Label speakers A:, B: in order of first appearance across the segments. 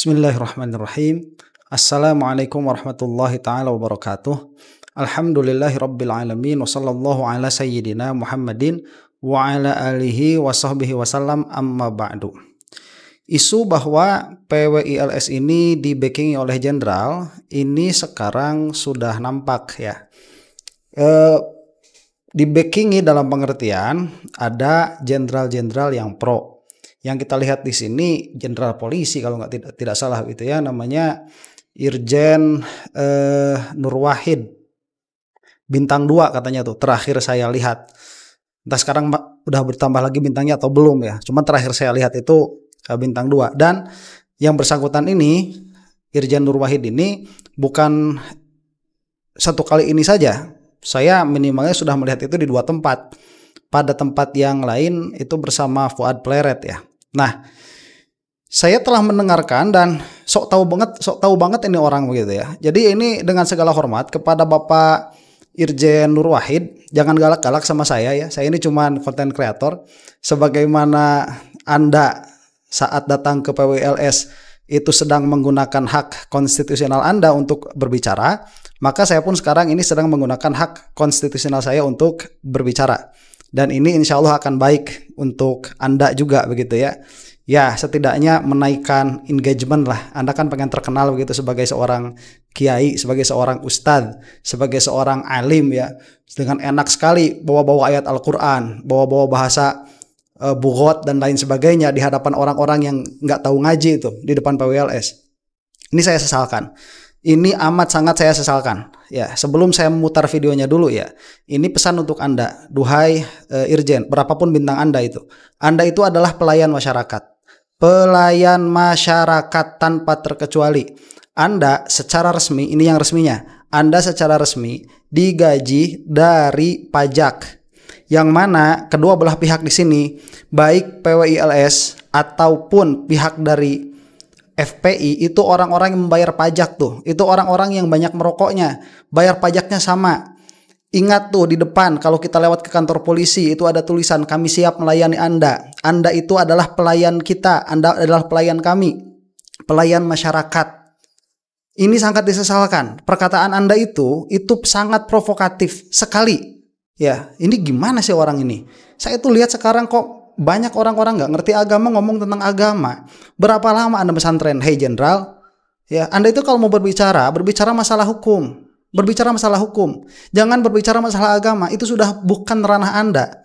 A: Bismillahirrahmanirrahim. Assalamualaikum warahmatullahi ta'ala wabarakatuh. Alhamdulillahi rabbil alamin. Wa sallallahu ala sayyidina Muhammadin wa ala alihi wa sahbihi wasallam, amma ba'du. Isu bahwa PWILS ini di-backingi oleh jenderal ini sekarang sudah nampak ya. Di-backingi dalam pengertian ada jenderal-jenderal yang pro. Yang kita lihat di sini jenderal polisi kalau tidak salah gitu ya, namanya Irjen Nur Wahid, bintang 2 katanya tuh terakhir saya lihat. Entah sekarang udah bertambah lagi bintangnya atau belum ya, cuma terakhir saya lihat itu bintang 2. Dan yang bersangkutan ini, Irjen Nur Wahid ini bukan satu kali ini saja, saya minimalnya sudah melihat itu di 2 tempat. Pada tempat yang lain itu bersama Fuad Pleret ya. Nah, saya telah mendengarkan dan sok tahu banget ini orang begitu ya. Jadi ini dengan segala hormat kepada Bapak Irjen Nur Wahid, jangan galak-galak sama saya ya. Saya ini cuma content creator. Sebagaimana Anda saat datang ke PWILS itu sedang menggunakan hak konstitusional Anda untuk berbicara, maka saya pun sekarang ini sedang menggunakan hak konstitusional saya untuk berbicara. Dan ini insya Allah akan baik untuk Anda juga begitu ya. Ya setidaknya menaikkan engagement lah. Anda kan pengen terkenal begitu sebagai seorang kiai, sebagai seorang ustadz, sebagai seorang alim ya. Dengan enak sekali bawa-bawa ayat Al-Quran, bawa-bawa bahasa bughot dan lain sebagainya di hadapan orang-orang yang nggak tahu ngaji itu di depan PWILS. Ini saya sesalkan. Ini amat sangat saya sesalkan. Ya, sebelum saya memutar videonya dulu ya. Ini pesan untuk Anda, duhai Irjen, berapapun bintang Anda itu. Anda itu adalah pelayan masyarakat. Pelayan masyarakat tanpa terkecuali. Anda secara resmi, ini yang resminya. Anda secara resmi digaji dari pajak. Yang mana kedua belah pihak di sini, baik PWILS ataupun pihak dari FPI itu orang-orang yang membayar pajak tuh. Itu orang-orang yang banyak merokoknya. Bayar pajaknya sama. Ingat tuh di depan kalau kita lewat ke kantor polisi itu ada tulisan kami siap melayani Anda. Anda itu adalah pelayan kita. Anda adalah pelayan kami. Pelayan masyarakat. Ini sangat disesalkan. Perkataan Anda itu sangat provokatif sekali. Ya, ini gimana sih orang ini? Saya tuh lihat sekarang kok banyak orang-orang nggak ngerti agama ngomong tentang agama. Berapa lama Anda pesantren? Hei jenderal, ya Anda itu kalau mau berbicara masalah hukum, berbicara masalah hukum. Jangan berbicara masalah agama. Itu sudah bukan ranah Anda.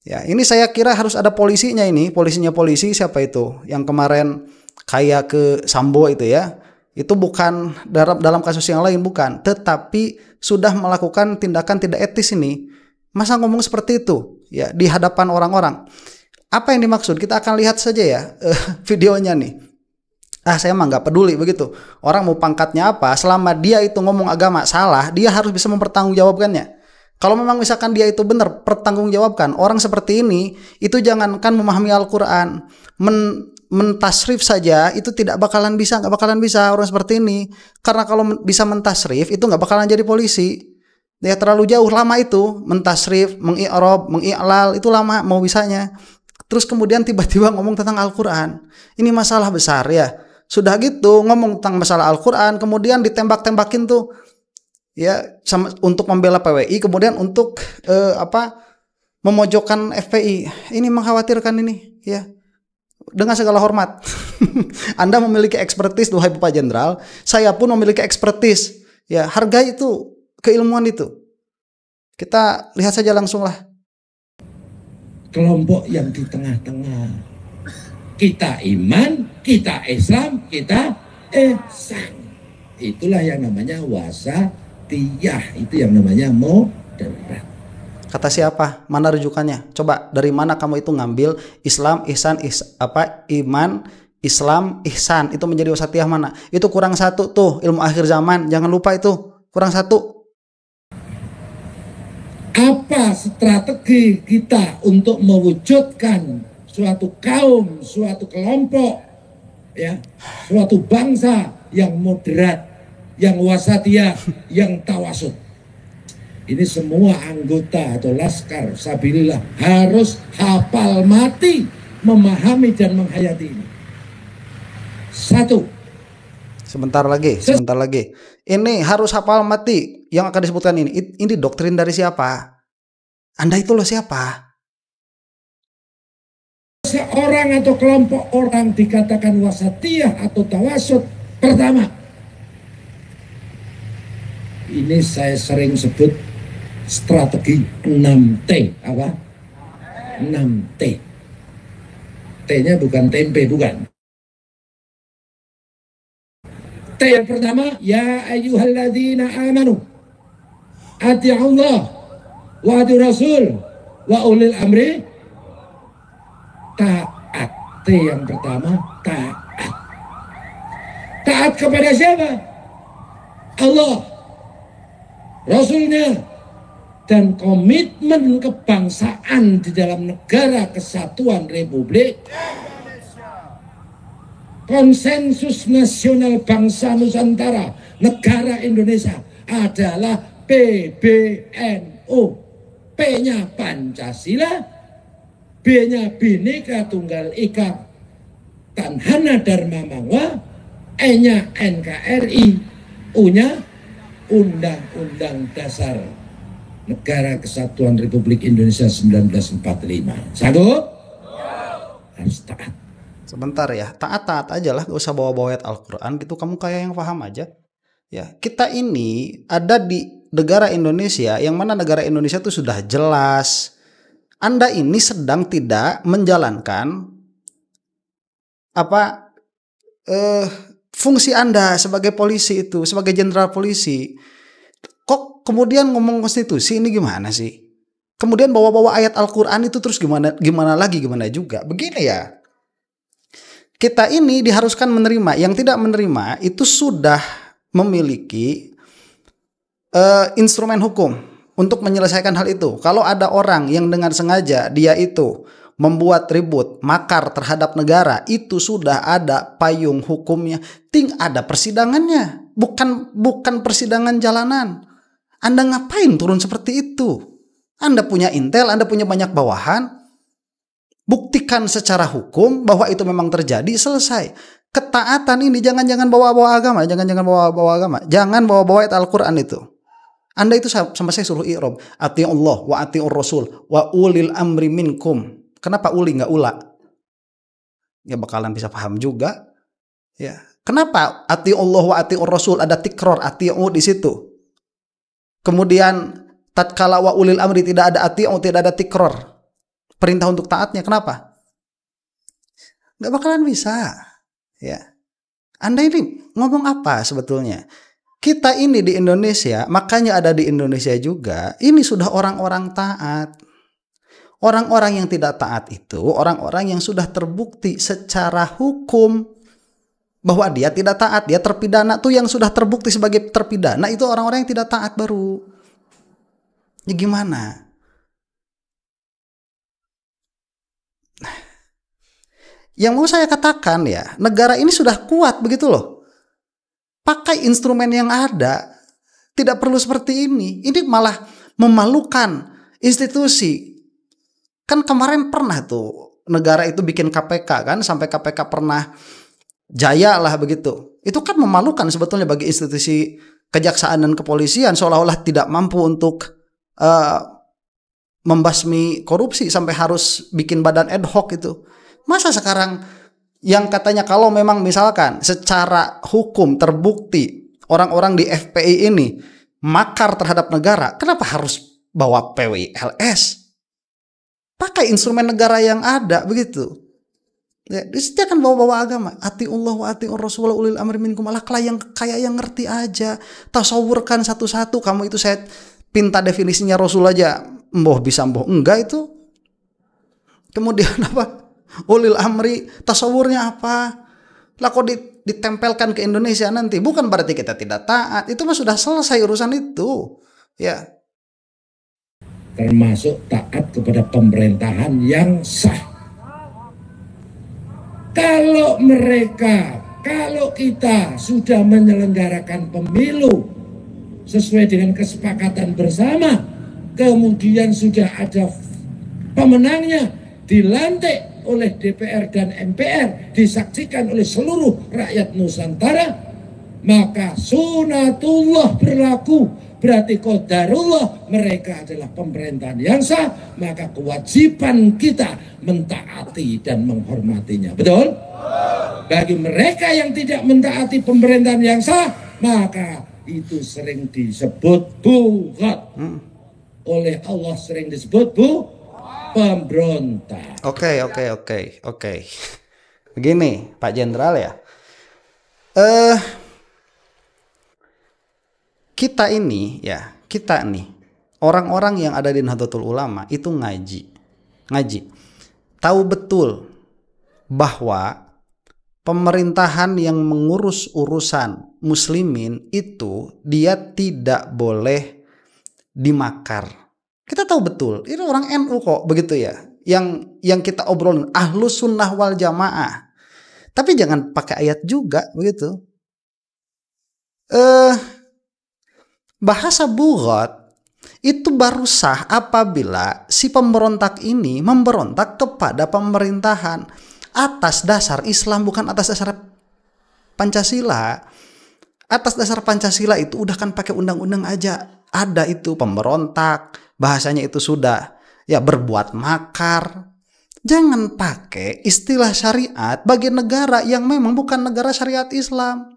A: Ya, ini saya kira harus ada polisinya ini, polisi siapa itu? Yang kemarin kayak ke Sambo itu ya. Itu bukan dalam kasus yang lain bukan, tetapi sudah melakukan tindakan tidak etis ini. Masa ngomong seperti itu ya di hadapan orang-orang? Apa yang dimaksud? Kita akan lihat saja ya videonya nih. Saya mah nggak peduli begitu. Orang mau pangkatnya apa, selama dia itu ngomong agama salah, dia harus bisa mempertanggungjawabkannya. Kalau memang misalkan dia itu benar, pertanggungjawabkan. Orang seperti ini itu jangankan memahami Al-Quran, mentasrif saja itu nggak bakalan bisa orang seperti ini. Karena kalau bisa mentasrif itu nggak bakalan jadi polisi. Ya terlalu jauh lama itu mentasrif, mengi'rab, mengi'lal itu lama mau bisanya. Terus kemudian tiba-tiba ngomong tentang Al-Quran. Ini masalah besar ya. Sudah gitu ngomong tentang masalah Al-Quran, kemudian ditembak-tembakin tuh ya untuk membela PWI, kemudian untuk memojokkan FPI. Ini mengkhawatirkan ini ya. Dengan segala hormat. Anda memiliki ekspertis duhai Bapak Jenderal, saya pun memiliki ekspertis. Ya, hargai itu keilmuan itu. Kita lihat saja langsung lah.
B: Kelompok yang di tengah-tengah. Kita iman, kita Islam, kita ihsan. Itulah yang namanya wasatiyah. Itu yang namanya moderat.
A: Kata siapa? Mana rujukannya? Coba dari mana kamu itu ngambil Islam, ihsan, iman, Islam, ihsan. Itu menjadi wasatiyah mana? Itu kurang satu tuh ilmu akhir zaman. Jangan lupa itu kurang satu.
B: Apa strategi kita untuk mewujudkan suatu kaum, suatu kelompok, ya, suatu bangsa yang moderat, yang wasatiyah, yang tawasud? Ini semua anggota atau laskar sabilillah harus hafal mati, memahami dan menghayati ini. Satu,
A: Sebentar lagi. Ini harus hafal mati yang akan disebutkan ini. Ini doktrin dari siapa? Anda itu loh siapa?
B: Seorang atau kelompok orang dikatakan wasatiyah atau tawasud. Pertama, ini saya sering sebut strategi 6T. Apa? 6T. T-nya bukan tempe, bukan. T yang pertama, ya ayyuhalladzina amanu ati'ullah wa ati'ur rasul wa ulil amri. Taat. T yang pertama, taat. Taat kepada siapa? Allah, Rasulnya, dan komitmen kebangsaan di dalam negara kesatuan Republik konsensus nasional bangsa Nusantara negara Indonesia adalah PBNU. P-nya Pancasila, B-nya Bhinneka Tunggal Ika Tanhana Dharma Mangwa, E-nya NKRI, U-nya Undang-Undang Dasar Negara Kesatuan Republik Indonesia 1945. Sanggup? Harus taat.
A: Sebentar ya, taat aja lah, gak usah bawa-bawa ayat Al-Quran gitu, kamu kayak yang paham aja. Ya, kita ini ada di negara Indonesia, yang mana negara Indonesia itu sudah jelas. Anda ini sedang tidak menjalankan fungsi Anda sebagai polisi itu, sebagai jenderal polisi. Kok kemudian ngomong konstitusi ini gimana sih? Kemudian bawa-bawa ayat Al-Quran itu terus gimana juga. Begini ya. Kita ini diharuskan menerima, yang tidak menerima itu sudah memiliki instrumen hukum untuk menyelesaikan hal itu. Kalau ada orang yang dengan sengaja dia itu membuat ribut, makar terhadap negara, itu sudah ada payung hukumnya. Ada persidangannya, bukan persidangan jalanan. Anda ngapain turun seperti itu? Anda punya intel, Anda punya banyak bawahan. Buktikan secara hukum bahwa itu memang terjadi, selesai. Ketaatan ini jangan bawa-bawa agama, jangan bawa-bawa ayat Al-Quran itu. Anda itu sama saya suruh i'rab, ati'ullah wa ati'ur rasul wa ulil amri minkum. Kenapa uli nggak ula? Ya bakalan bisa paham juga. Ya. Kenapa ati'ullah wa ati'ur rasul ada tikror ati'u di situ? Kemudian tatkala wa ulil amri tidak ada ati'u, tidak ada tikror. Perintah untuk taatnya, kenapa? Nggak bakalan bisa. Ya. Anda ini ngomong apa sebetulnya? Kita ini di Indonesia, makanya ada di Indonesia juga, ini sudah orang-orang taat. Orang-orang yang tidak taat itu, orang-orang yang sudah terbukti secara hukum bahwa dia tidak taat, dia terpidana tuh, yang sudah terbukti sebagai terpidana itu orang-orang yang tidak taat baru. Ya gimana? Yang mau saya katakan ya, negara ini sudah kuat begitu loh. Pakai instrumen yang ada, tidak perlu seperti ini. Ini malah memalukan institusi. Kan kemarin pernah tuh negara itu bikin KPK kan, sampai KPK pernah jaya lah begitu. Itu kan memalukan sebetulnya bagi institusi kejaksaan dan kepolisian, seolah-olah tidak mampu untuk membasmi korupsi sampai harus bikin badan ad hoc itu. Masa sekarang yang katanya kalau memang misalkan secara hukum terbukti orang-orang di FPI ini makar terhadap negara, kenapa harus bawa PWLS? Pakai instrumen negara yang ada begitu. Ya, dia akan bawa-bawa agama. Atiullah wa atiur rasul ulil amri minkum. Alah kayak yang ngerti aja. Tasawurkan satu-satu. Kamu itu saya pinta definisinya Rasul aja. Mboh bisa mboh enggak itu. Kemudian apa? Ulil amri, tasawurnya apa? Lah kok ditempelkan ke Indonesia nanti, bukan berarti kita tidak taat. Itu mah sudah selesai urusan itu. Ya.
B: Termasuk taat kepada pemerintahan yang sah. Kalau kita sudah menyelenggarakan pemilu sesuai dengan kesepakatan bersama, kemudian sudah ada pemenangnya, dilantik oleh DPR dan MPR, disaksikan oleh seluruh rakyat Nusantara, maka sunatullah berlaku. Berarti qadarullah, mereka adalah pemerintahan yang sah, maka kewajiban kita mentaati dan menghormatinya. Betul? Bagi mereka yang tidak mentaati pemerintahan yang sah, maka itu sering disebut bughat. Oleh Allah sering disebut pemberontak.
A: Oke. Begini, Pak Jenderal ya. Kita nih orang-orang yang ada di Nahdlatul Ulama itu ngaji, tahu betul bahwa pemerintahan yang mengurus urusan muslimin itu dia tidak boleh dimakar. Kita tahu betul, itu orang NU kok begitu ya. Yang kita obrolin Ahlus Sunnah wal Jamaah. Tapi jangan pakai ayat juga begitu. Bahasa bughat itu baru sah apabila si pemberontak ini memberontak kepada pemerintahan atas dasar Islam, bukan atas dasar Pancasila. Atas dasar Pancasila itu udah kan pakai undang-undang aja ada itu pemberontak, bahasanya itu sudah ya berbuat makar. Jangan pakai istilah syariat bagi negara yang memang bukan negara syariat Islam.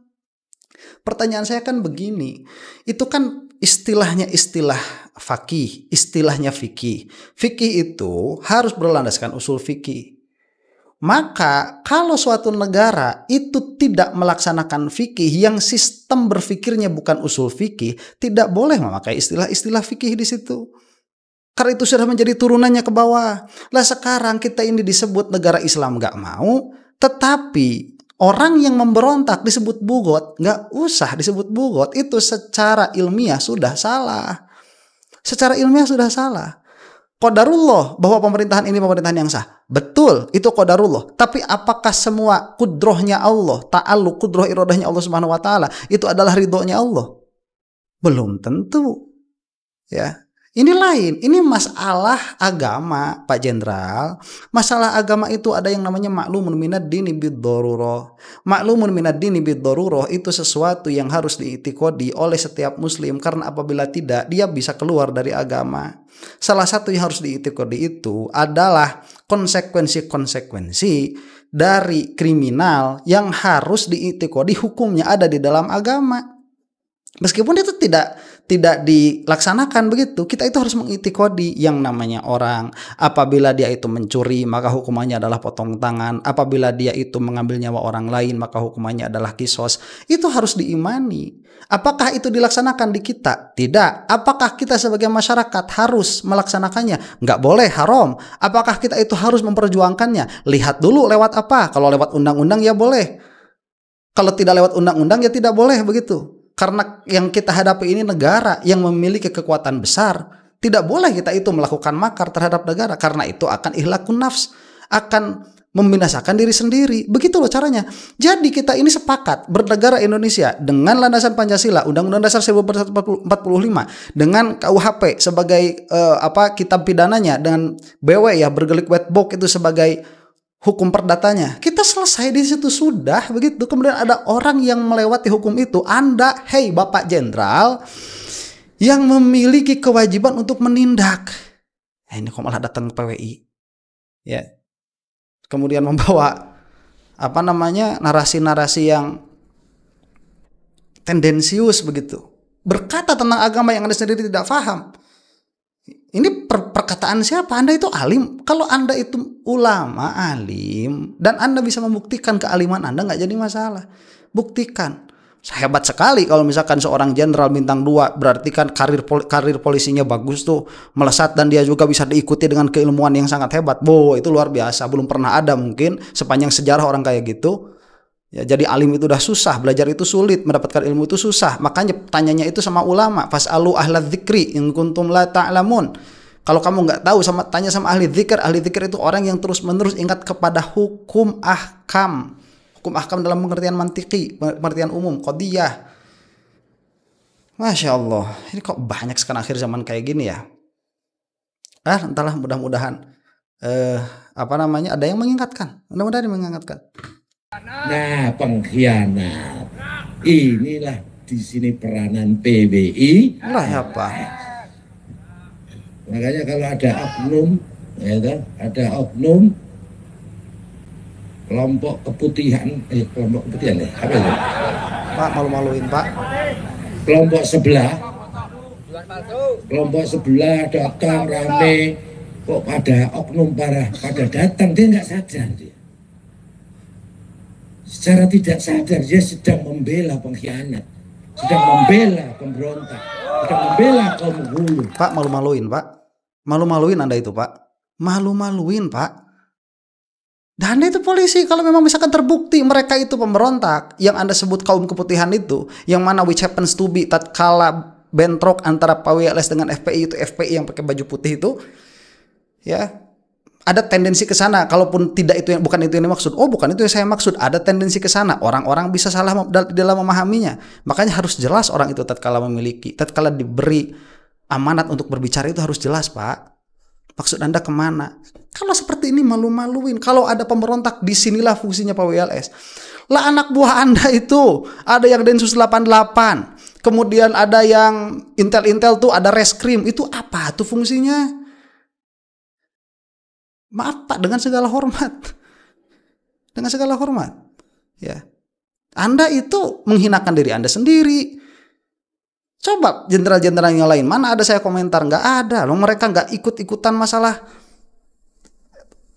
A: Pertanyaan saya kan begini, itu kan istilahnya istilah faqih, istilahnya fikih. Fikih itu harus berlandaskan usul fikih. Maka kalau suatu negara itu tidak melaksanakan fikih yang sistem berfikirnya bukan usul fikih, tidak boleh memakai istilah-istilah fikih di situ. Karena itu sudah menjadi turunannya ke bawah. Lah sekarang kita ini disebut negara Islam nggak mau, tetapi orang yang memberontak disebut bughat, nggak usah disebut bughat. Itu secara ilmiah sudah salah. Secara ilmiah sudah salah. Qadarullah bahwa pemerintahan ini pemerintahan yang sah. Betul, itu qadarullah. Tapi apakah semua kudrohnya Allah, ta'alluq kudroh iradahnya Allah Subhanahu wa taala itu adalah ridhonya Allah? Belum tentu. Ya. Ini lain, ini masalah agama, Pak Jenderal. Masalah agama itu ada yang namanya maklumun minad dini bid-darurah. Maklumun minad dini bid-darurah itu sesuatu yang harus diitikodi oleh setiap muslim, karena apabila tidak, dia bisa keluar dari agama. Salah satu yang harus diitikodi itu adalah konsekuensi-konsekuensi dari kriminal yang harus diitikodi hukumnya ada di dalam agama. Meskipun itu tidak dilaksanakan begitu, kita itu harus mengitikodi yang namanya orang. Apabila dia itu mencuri, maka hukumannya adalah potong tangan. Apabila dia itu mengambil nyawa orang lain, maka hukumannya adalah kisos. Itu harus diimani. Apakah itu dilaksanakan di kita? Tidak. Apakah kita sebagai masyarakat harus melaksanakannya? Nggak boleh, haram. Apakah kita itu harus memperjuangkannya? Lihat dulu lewat apa. Kalau lewat undang-undang ya boleh. Kalau tidak lewat undang-undang ya tidak boleh begitu. Karena yang kita hadapi ini negara yang memiliki kekuatan besar. Tidak boleh kita itu melakukan makar terhadap negara. Karena itu akan ihlakun nafs. Akan membinasakan diri sendiri. Begitu loh caranya. Jadi kita ini sepakat bernegara Indonesia dengan landasan Pancasila, Undang-Undang Dasar 1945, dengan KUHP sebagai kitab pidananya, dengan BW ya bergelik wet box itu sebagai hukum perdatanya. Kita selesai di situ sudah begitu. Kemudian ada orang yang melewati hukum itu. Anda, hei Bapak Jenderal, yang memiliki kewajiban untuk menindak. Ini kok malah datang ke PWI. Ya. Kemudian membawa narasi-narasi yang tendensius begitu. Berkata tentang agama yang Anda sendiri tidak paham. Ini perkataan siapa? Anda itu alim. Kalau Anda itu ulama, alim, dan Anda bisa membuktikan kealiman Anda, nggak jadi masalah. Buktikan. Hebat sekali kalau misalkan seorang jenderal bintang 2, berarti kan karir polisinya bagus tuh, melesat, dan dia juga bisa diikuti dengan keilmuan yang sangat hebat. Itu luar biasa. Belum pernah ada mungkin sepanjang sejarah orang kayak gitu. Ya, jadi alim itu udah susah, belajar itu sulit, mendapatkan ilmu itu susah. Makanya tanyanya itu sama ulama, fasalu ahla dzikri in kuntum la ta'lamun. Kalau kamu nggak tahu, tanya sama ahli dzikir. Ahli dzikir itu orang yang terus-menerus ingat kepada hukum ahkam. Hukum ahkam dalam pengertian mantiki, pengertian umum, qadiyah. Masya Allah, ini kok banyak sekarang akhir zaman kayak gini ya. Entahlah, mudah-mudahan ada yang mengingatkan. Mudah-mudahan yang mengingatkan.
B: Nah, pengkhianat Inilah di sini peranan PBI.
A: Lah ya Pak.
B: Makanya kalau ada oknum, ya kan, ada oknum kelompok keputihan, kelompok keputihan ya, apa itu?
A: Pak, malu-maluin Pak.
B: Kelompok sebelah datang rame, kok pada oknum pada datang, dia nggak sadar dia. Secara tidak sadar dia sedang membela pengkhianat, sedang membela pemberontak, sedang membela kaum hulu.
A: Pak, malu-maluin Pak. Malu-maluin Anda itu Pak. Malu-maluin Pak. Dan itu polisi, kalau memang misalkan terbukti mereka itu pemberontak, yang Anda sebut kaum keputihan itu, yang mana which happens to be tatkala bentrok antara Pak WLS dengan FPI, itu FPI yang pakai baju putih itu, ya ada tendensi ke sana. Kalaupun tidak itu, bukan itu yang dimaksud, oh bukan itu yang saya maksud, ada tendensi ke sana. Orang-orang bisa salah dalam memahaminya. Makanya harus jelas orang itu tatkala diberi amanat untuk berbicara itu harus jelas Pak. Maksud Anda kemana? Kalau seperti ini malu-maluin. Kalau ada pemberontak, disinilah fungsinya Pak WLS. Lah anak buah Anda itu, ada yang Densus 88, kemudian ada yang Intel tuh, ada Reskrim. Itu apa tuh fungsinya? Maaf Pak, dengan segala hormat. Dengan segala hormat. Ya. Anda itu menghinakan diri Anda sendiri. Coba jenderal-jenderal yang lain, mana ada saya komentar? Nggak ada loh, mereka nggak ikut-ikutan masalah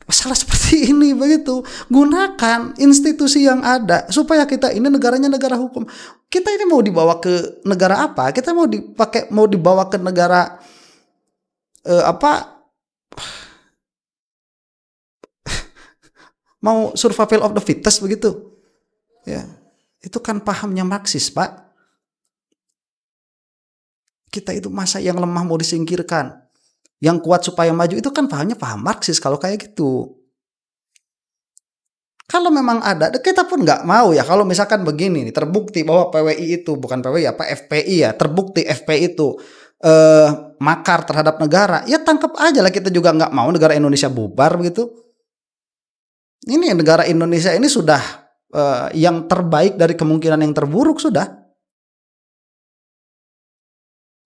A: seperti ini begitu. Gunakan institusi yang ada supaya kita ini negaranya negara hukum. Kita ini mau dibawa ke negara apa? Kita mau dibawa ke negara apa? Mau survival of the fittest begitu? Ya, itu kan pahamnya Marxis Pak. Kita itu masa yang lemah mau disingkirkan, yang kuat supaya maju, itu kan pahamnya paham Marxis kalau kayak gitu. Kalau memang ada, kita pun nggak mau ya kalau misalkan begini nih, terbukti bahwa PWI itu, bukan PWI apa, FPI ya, terbukti FPI itu makar terhadap negara, ya tangkap aja lah. Kita juga nggak mau negara Indonesia bubar begitu. Ini negara Indonesia ini sudah yang terbaik dari kemungkinan yang terburuk sudah.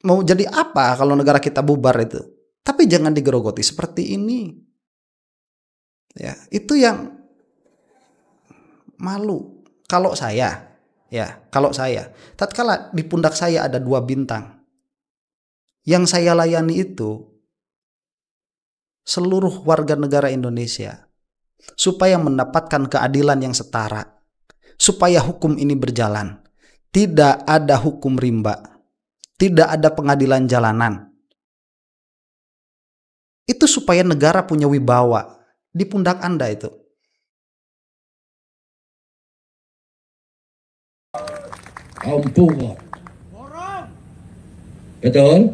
A: Mau jadi apa kalau negara kita bubar itu? Tapi jangan digerogoti seperti ini. Ya, itu yang malu. Kalau saya, tatkala di pundak saya ada 2 bintang, yang saya layani itu seluruh warga negara Indonesia supaya mendapatkan keadilan yang setara, supaya hukum ini berjalan, tidak ada hukum rimba. Tidak ada pengadilan jalanan. Itu supaya negara punya wibawa. Di pundak Anda itu.
B: Ampun. Betul?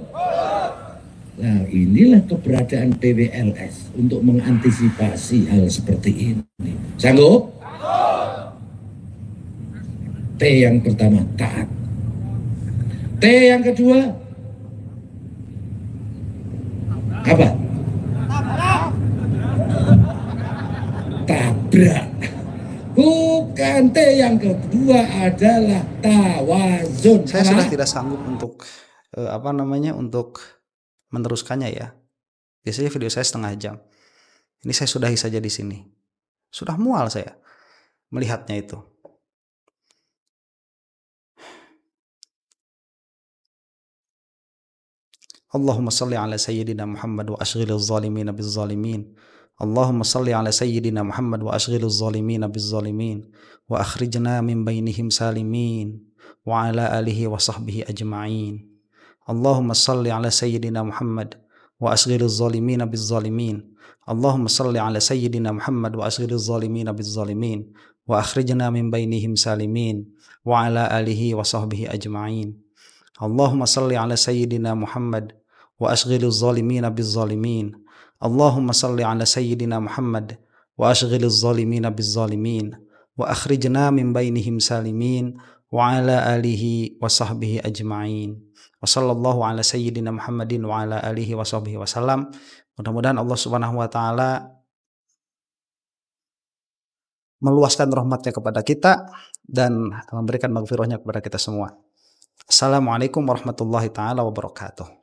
B: Nah, inilah keberadaan PWLS untuk mengantisipasi hal seperti ini. Sanggup? T yang pertama, taat. T yang kedua, apa? Tabrak. Bukan. T yang kedua adalah tawazun.
A: Saya sudah tidak sanggup untuk untuk meneruskannya ya. Biasanya video saya 1/2 jam. Ini saya sudahi saja di sini. Sudah mual saya melihatnya itu. Allahumma salli ala sayyidina Muhammad wa ashghilil zalimina biz zalimin. Allahumma salli ala sayyidina Muhammad wa ashghilil zalimina biz zalimin wa akhrijna min bainihim salimin wa ala alihi wa sahbihi ajma'in. Allahumma salli ala sayyidina Muhammad wa ashghilil zalimina biz zalimin. Allahumma salli ala sayyidina Muhammad wa ashghilil zalimina biz zalimin wa akhrijna min bainihim salimin wa ala alihi wa sahbihi ajma'in. Allahumma salli ala sayyidina Muhammad wa ashghilil zalimina biz zalimin. Allahumma salli ala sayyidina Muhammad wa ashghilil zalimina biz zalimin wa akhrijna min bainihim salimin wa ala alihi wa sahbihi ajma'in. Wa sallallahu ala sayyidina Muhammadin wa ala alihi wa sahbihi wasallam. Mudah-mudahan Allah Subhanahu wa taala meluaskan rahmatnya kepada kita dan memberikan maghfirahnya kepada kita semua. Assalamualaikum warahmatullahi taala wabarakatuh.